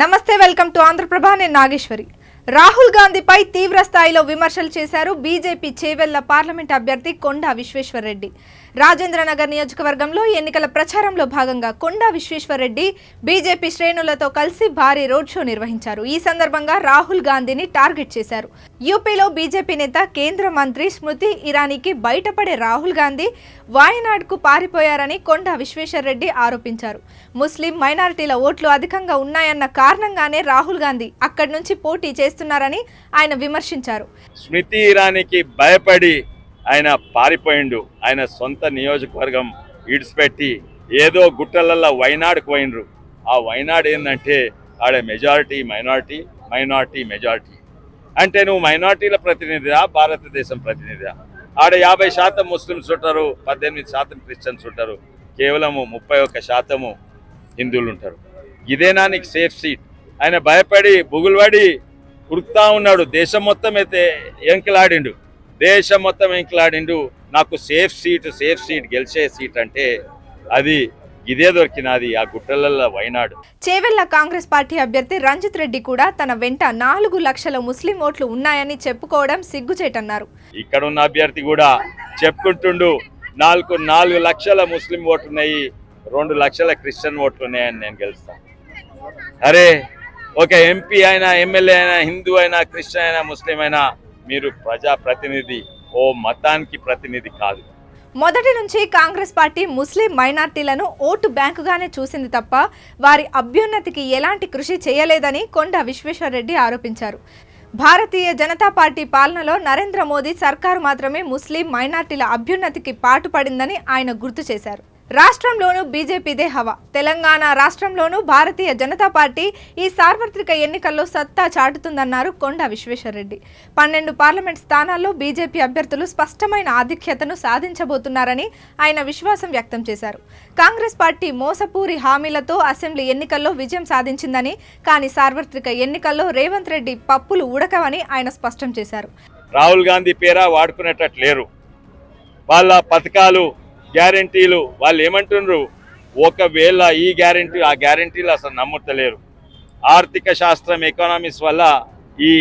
నమస్తే, welcome to Andhraprabha. నేను నాగేశ్వరి. రాహుల్ గాంధీపై తీవ్ర స్థాయిలో విమర్శలు చేశారు బీజేపీ చేవెళ్ల పార్లమెంట్ అభ్యర్థి కొండా విశ్వేశ్వర్రెడ్డి. రాజేంద్రనగర్ నియోజకవర్గంలో ఎన్నికల ప్రచారంలో భాగంగా కొండా విశ్వేశ్వర్రెడ్డి బీజేపీ శ్రేణులతో కలిసి భారీ రోడ్ షో నిర్వహించారు. ఈ సందర్భంగా రాహుల్ గాంధీని టార్గెట్ చేశారు. యూపీలో బీజేపీ నేత కేంద్ర మంత్రి స్మృతి ఇరానీకి బయటపడే రాహుల్ గాంధీ వాయనాడ్కు పారిపోయారని కొండా విశ్వేశ్వర్రెడ్డి ఆరోపించారు. ముస్లిం మైనారిటీల ఓట్లు అధికంగా ఉన్నాయన్న కారణంగానే రాహుల్ గాంధీ అక్కడి నుంచి పోటీ చేస్తున్నారని ఆయన విమర్శించారు. స్మృతి ఇరానీకి భయపడి ఆయన పారిపోయిండు. ఆయన సొంత నియోజకవర్గం ఇడిచిపెట్టి ఏదో గుట్టలల్లో వైనాడుకు పోయినరు. ఆ వైనాడు ఏంటంటే ఆడ మెజారిటీ మైనారిటీ, మైనారిటీ మెజారిటీ. అంటే నువ్వు మైనారిటీల ప్రతినిధిగా, భారతదేశం ప్రతినిధిగా. ఆడ 50% ముస్లిమ్స్ ఉంటారు, 18% క్రిస్టియన్స్ ఉంటారు, కేవలం 31% హిందువులు ఉంటారు. ఇదేనా నీకు సేఫ్ సీట్? ఆయన భయపడి బుగులుపడి ఉరుకుతా ఉన్నాడు. దేశం మొత్తం అయితే ఎంకిలాడిండు, దేశం మొత్తం ఎంకిలాడిండు. నాకు సేఫ్ సీట్ గెలిచే సీట్ అంటే అది ఇదే దొరికినది, ఆ గుట్టలలో వైనాడు. చేవెళ్ల కాంగ్రెస్ పార్టీ అభ్యర్థి రంజిత్ రెడ్డి కూడా తన వెంట 4 లక్షల ముస్లిం ఓట్లు ఉన్నాయని చెప్పుకోవడం సిగ్గుచేటన్నారు. ఇక్కడ ఉన్న అభ్యర్థి కూడా చెప్పుకుంటుండు, 4 లక్షల ముస్లిం ఓట్లు ఉన్నాయి, 2 లక్షల క్రిస్టియన్ ఓట్లు ఉన్నాయని నేను గెలుస్తాను. అరే, ఒక ఎంపీ అయినా, ఎమ్మెల్యే అయినా, హిందూ అయినా, క్రిస్టియన్ అయినా, ముస్లిం అయినా, మీరు ప్రజాప్రతినిధి, ఓ మతానికి ప్రతినిధి కాదు. మొదటి నుంచి కాంగ్రెస్ పార్టీ ముస్లిం మైనార్టీలను ఓటు బ్యాంకుగానే చూసింది తప్ప వారి అభ్యున్నతికి ఎలాంటి కృషి చేయలేదని కొండా విశ్వేశ్వర్రెడ్డి ఆరోపించారు. భారతీయ జనతా పార్టీ పాలనలో నరేంద్ర మోదీ సర్కారు మాత్రమే ముస్లిం మైనార్టీల అభ్యున్నతికి పాటుపడిందని ఆయన గుర్తు చేశారు. రాష్ట్రంలోనూ బీజేపీదే హవా. తెలంగాణ రాష్ట్రంలోనూ భారతీయ జనతా పార్టీ ఈ సార్వత్రిక ఎన్నికల్లో సత్తా చాటుతుందన్నారు కొండా విశ్వేశ్వర్రెడ్డి. 12 పార్లమెంట్ స్థానాల్లో బీజేపీ అభ్యర్థులు స్పష్టమైన ఆధిక్యతను సాధించబోతున్నారని ఆయన విశ్వాసం వ్యక్తం చేశారు. కాంగ్రెస్ పార్టీ మోసపూరి హామీలతో అసెంబ్లీ ఎన్నికల్లో విజయం సాధించిందని, కానీ సార్వత్రిక ఎన్నికల్లో రేవంత్ రెడ్డి పప్పులు ఉడకవని ఆయన స్పష్టం చేశారు. రాహుల్ గాంధీ పేరా వాడుకునేటట్లేరు. వాళ్ళ పథకాలు, గ్యారంటీలు వాళ్ళు ఏమంటున్నారు, ఒకవేళ ఈ గ్యారంటీ ఆ గ్యారంటీలు అసలు నమ్ముతలేరు. ఆర్థిక శాస్త్రం, ఎకనామిక్స్ వల్ల ఈ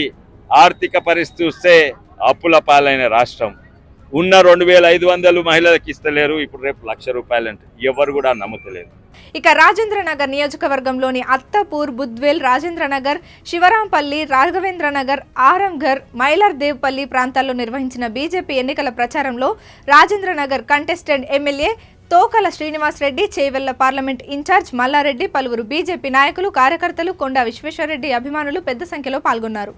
ఆర్థిక పరిస్థితి వస్తే అప్పుల పాలైన రాష్ట్రం. ఉన్న 2500 మహిళలకు ఇస్తలేరు, ఇప్పుడు రేపు 1,00,000 రూపాయలు అంటే ఎవరు కూడా నమ్ముతలేరు. ఇక రాజేంద్రనగర్ నియోజకవర్గంలోని అత్తపూర్, బుద్వేల్, రాజేంద్రనగర్, శివరాంపల్లి, రాఘవేంద్రనగర్, ఆరంఘర్, మైలర్ దేవ్పల్లి ప్రాంతాల్లో నిర్వహించిన బీజేపీ ఎన్నికల ప్రచారంలో Rajendranagar contestant MLA Tokala Srinivas Reddy, Chevella parliament incharge Mallareddy, పలువురు బీజేపీ నాయకులు, కార్యకర్తలు, కొండా విశ్వేశ్వర్రెడ్డి అభిమానులు పెద్ద సంఖ్యలో పాల్గొన్నారు.